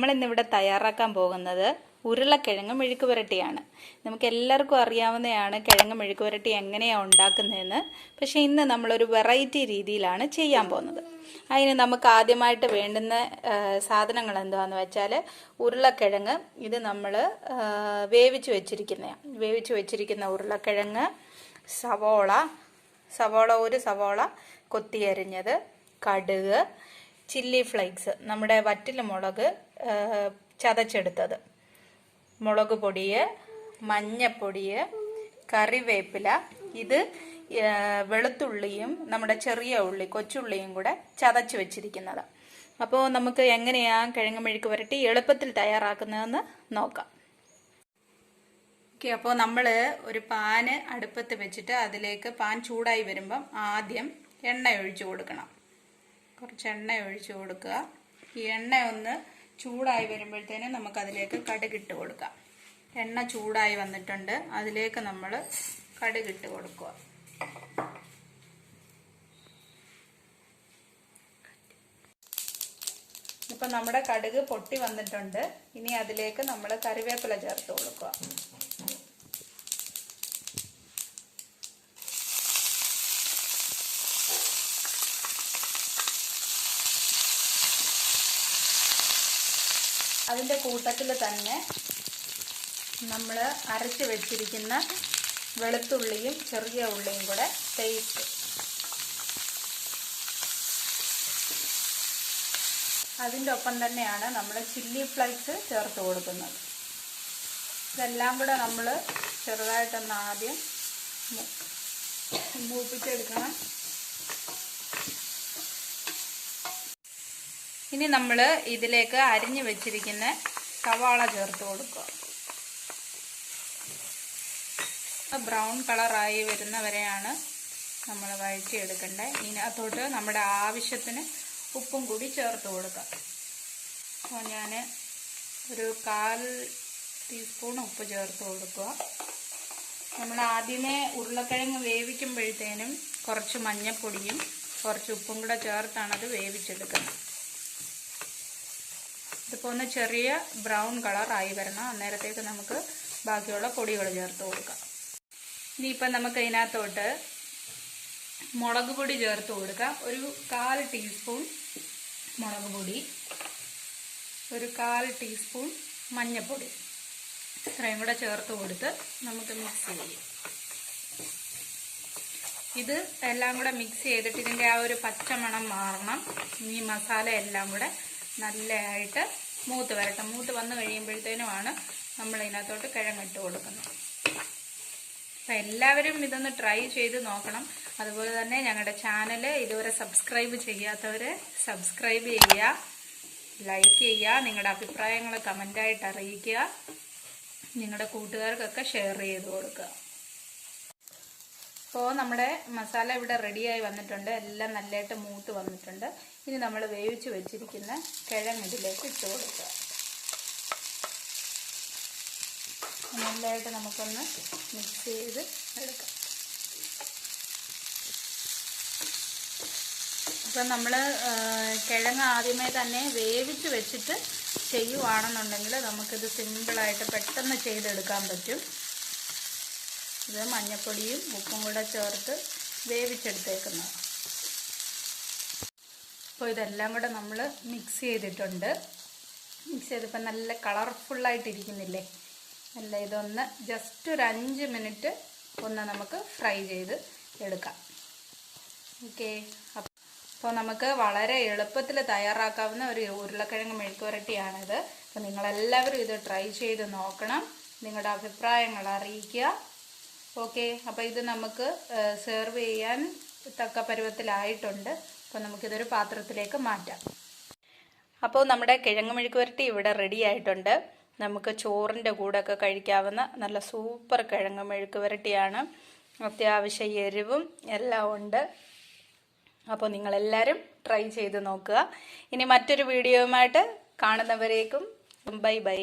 നമ്മളിന്നിവിടെ തയ്യാറാക്കാൻ പോകുന്നത് ഉരുളക്കിഴങ്ങ് മെഴുക്ക് പുരട്ടിയാണ്. നമുക്ക് എല്ലാവർക്കും അറിയാവുന്നതാണ് കിഴങ്ങ് മെഴുക്ക് പുരട്ടി എങ്ങനെയാണ് ഉണ്ടാക്കുന്നതെന്ന്. പക്ഷേ ഇന്ന് നമ്മളൊരു വെറൈറ്റി രീതിയിലാണ് ചെയ്യാൻ പോകുന്നത്. അതിന് നമുക്ക് ആദ്യമായിട്ട് വേണ്ടുന്ന സാധനങ്ങൾ എന്താണെന്ന് വെച്ചാൽ ഉരുളക്കിഴങ്ങ്. ഇത് നമ്മൾ വേവിച്ച് വെച്ചിരിക്കുന്ന ഉരുളക്കിഴങ്ങ്, സവോള ഒരു സവോള കൊത്തിയരിഞ്ഞത്, കടുക്, ചില്ലി ഫ്ലേക്സ്, നമ്മുടെ വറ്റൽ മുളക് ചതച്ചെടുത്തത്, മുളക് പൊടി, മഞ്ഞപ്പൊടി, കറിവേപ്പില, ഇത് വെളുത്തുള്ളിയും നമ്മുടെ ചെറിയ ഉള്ളി കൊച്ചുള്ളിയും കൂടെ ചതച്ച് വെച്ചിരിക്കുന്നത്. അപ്പോൾ നമുക്ക് എങ്ങനെയാണ് കിഴങ്ങ് മെഴുക്ക് പുരട്ടി എളുപ്പത്തിൽ തയ്യാറാക്കുന്നതെന്ന് നോക്കാം. ഓക്കെ, അപ്പോൾ നമ്മൾ ഒരു പാന് അടുപ്പത്ത് വെച്ചിട്ട് അതിലേക്ക് പാൻ ചൂടായി വരുമ്പം ആദ്യം എണ്ണ ഒഴിച്ചു കൊടുക്കണം. കുറച്ച് എണ്ണ ഒഴിച്ചു കൊടുക്കുക. ഈ എണ്ണ ഒന്ന് ചൂടായി വരുമ്പോഴത്തേനും നമുക്കതിലേക്ക് കടുകിട്ട് കൊടുക്കാം. എണ്ണ ചൂടായി വന്നിട്ടുണ്ട്, അതിലേക്ക് നമ്മൾ കടുകിട്ട് കൊടുക്കുക. ഇപ്പം നമ്മുടെ കടുക് പൊട്ടി വന്നിട്ടുണ്ട്. ഇനി അതിലേക്ക് നമ്മൾ കറിവേപ്പില ചേർത്ത് കൊടുക്കുക. അതിൻ്റെ കൂട്ടത്തിൽ തന്നെ നമ്മൾ അരച്ച് വെച്ചിരിക്കുന്ന വെളുത്തുള്ളിയും ചെറിയ ഉള്ളിയും കൂടെ പേസ്റ്റ്, അതിൻ്റെ ഒപ്പം തന്നെയാണ് നമ്മൾ ചില്ലി ഫ്ലേക്സ് ചേർത്ത് കൊടുക്കുന്നത്. ഇതെല്ലാം കൂടെ നമ്മൾ ചെറുതായിട്ടൊന്ന് ആദ്യം മൂപ്പിച്ചെടുക്കണം. ഇനി നമ്മൾ ഇതിലേക്ക് അരിഞ്ഞു വെച്ചിരിക്കുന്ന സവാള ചേർത്ത് കൊടുക്കുക. ബ്രൗൺ കളറായി വരുന്നവരെയാണ് നമ്മൾ വഴറ്റിയെടുക്കേണ്ടത്. ഇതിനകത്തോട്ട് നമ്മുടെ ആവശ്യത്തിന് ഉപ്പും കൂടി ചേർത്ത് കൊടുക്കുക. അപ്പോൾ ഞാൻ ഒരു 1/4 ടീസ്പൂൺ ഉപ്പ് ചേർത്ത് കൊടുക്കുക. നമ്മൾ ആദ്യമേ ഉരുളക്കിഴങ്ങ് വേവിക്കുമ്പോഴത്തേനും കുറച്ച് മഞ്ഞൾപ്പൊടിയും കുറച്ച് ഉപ്പും കൂടെ ചേർത്താണ് അത് വേവിച്ചെടുക്കുന്നത്. ഇതിപ്പോൾ ഒന്ന് ചെറിയ ബ്രൗൺ കളറായി വരണം. അന്നേരത്തേക്ക് നമുക്ക് ബാക്കിയുള്ള പൊടികൾ ചേർത്ത് കൊടുക്കാം. ഇനിയിപ്പം നമുക്ക് ഇതിനകത്തോട്ട് മുളക് പൊടി ചേർത്ത് കൊടുക്കാം. ഒരു 1/4 ടീസ്പൂൺ മുളക് പൊടി, ഒരു 1/4 ടീസ്പൂൺ മഞ്ഞൾപ്പൊടി, ഇത്രയും കൂടെ ചേർത്ത് കൊടുത്ത് നമുക്ക് മിക്സ് ചെയ്യാം. ഇത് എല്ലാം കൂടെ മിക്സ് ചെയ്തിട്ട് ഇതിൻ്റെ ആ ഒരു പച്ചമണം മാറണം. ഈ മസാല എല്ലാം കൂടെ നല്ലതായിട്ട് മൂത്ത് വരട്ടെ. മൂത്ത് വന്ന് കഴിയുമ്പോഴത്തേനുമാണ് നമ്മൾ ഇതിനകത്തോട്ട് കിഴങ്ങിട്ട് കൊടുക്കുന്നത്. അപ്പം എല്ലാവരും ഇതൊന്ന് ട്രൈ ചെയ്ത് നോക്കണം. അതുപോലെ തന്നെ ഞങ്ങളുടെ ചാനൽ ഇതുവരെ സബ്സ്ക്രൈബ് ചെയ്യാത്തവർ സബ്സ്ക്രൈബ് ചെയ്യുക, ലൈക്ക് ചെയ്യുക, നിങ്ങളുടെ അഭിപ്രായങ്ങൾ കമൻ്റായിട്ട് അറിയിക്കുക, നിങ്ങളുടെ കൂട്ടുകാർക്കൊക്കെ ഷെയർ ചെയ്ത് കൊടുക്കുക. അപ്പോൾ നമ്മുടെ മസാല ഇവിടെ റെഡിയായി വന്നിട്ടുണ്ട്. എല്ലാം നല്ലതായിട്ട് മൂത്ത് വന്നിട്ടുണ്ട്. ഇനി നമ്മൾ വേവിച്ച് വെച്ചിരിക്കുന്ന കിഴങ്ങ് ഇതിലേക്ക് ഇട്ട് കൊടുക്കുക. നല്ലതായിട്ട് നമുക്കൊന്ന് മിക്സ് ചെയ്ത് എടുക്കാം. അപ്പം നമ്മൾ കിഴങ്ങ് ആദ്യമേ തന്നെ വേവിച്ച് വെച്ചിട്ട് ചെയ്യുവാണെന്നുണ്ടെങ്കിൽ നമുക്കിത് സിമ്പിളായിട്ട് പെട്ടെന്ന് ചെയ്തെടുക്കാൻ പറ്റും. ഇത് മഞ്ഞൾപ്പൊടിയും ഉപ്പും കൂടെ ചേർത്ത് വേവിച്ചെടുത്തേക്കുന്നത്. അപ്പോൾ ഇതെല്ലാം കൂടെ നമ്മൾ മിക്സ് ചെയ്തിട്ടുണ്ട്. മിക്സ് ചെയ്തിപ്പോൾ നല്ല കളർഫുള്ളായിട്ടിരിക്കുന്നില്ലേ? നല്ല ഇതൊന്ന് ജസ്റ്റ് ഒരു 5 മിനിറ്റ് ഒന്ന് നമുക്ക് ഫ്രൈ ചെയ്ത് എടുക്കാം. ഓക്കെ, അപ്പോൾ നമുക്ക് വളരെ എളുപ്പത്തിൽ തയ്യാറാക്കാവുന്ന ഒരു ഉരുളക്കിഴങ്ങ് മെഴുക്ക് പുരട്ടിയാണിത്. അപ്പോൾ നിങ്ങളെല്ലാവരും ഇത് ട്രൈ ചെയ്ത് നോക്കണം, നിങ്ങളുടെ അഭിപ്രായങ്ങൾ അറിയിക്കുക. ഓക്കെ, അപ്പോൾ ഇത് നമുക്ക് സെർവ് ചെയ്യാൻ തക്ക പരുവത്തിലായിട്ടുണ്ട്. അപ്പോൾ നമുക്കിതൊരു പാത്രത്തിലേക്ക് മാറ്റാം. അപ്പോൾ നമ്മുടെ കിഴങ്ങ് മെഴുക്ക് പുരട്ടി ഇവിടെ റെഡി ആയിട്ടുണ്ട്. നമുക്ക് ചോറിൻ്റെ കൂടെയൊക്കെ കഴിക്കാവുന്ന നല്ല സൂപ്പർ കിഴങ്ങ് മെഴുക്ക് പുരട്ടിയാണ്. അത്യാവശ്യം എരിവും എല്ലാം ഉണ്ട്. അപ്പോൾ നിങ്ങളെല്ലാവരും ട്രൈ ചെയ്ത് നോക്കുക. ഇനി മറ്റൊരു വീഡിയോയുമായിട്ട് കാണുന്നവരേക്കും ബൈ ബൈ.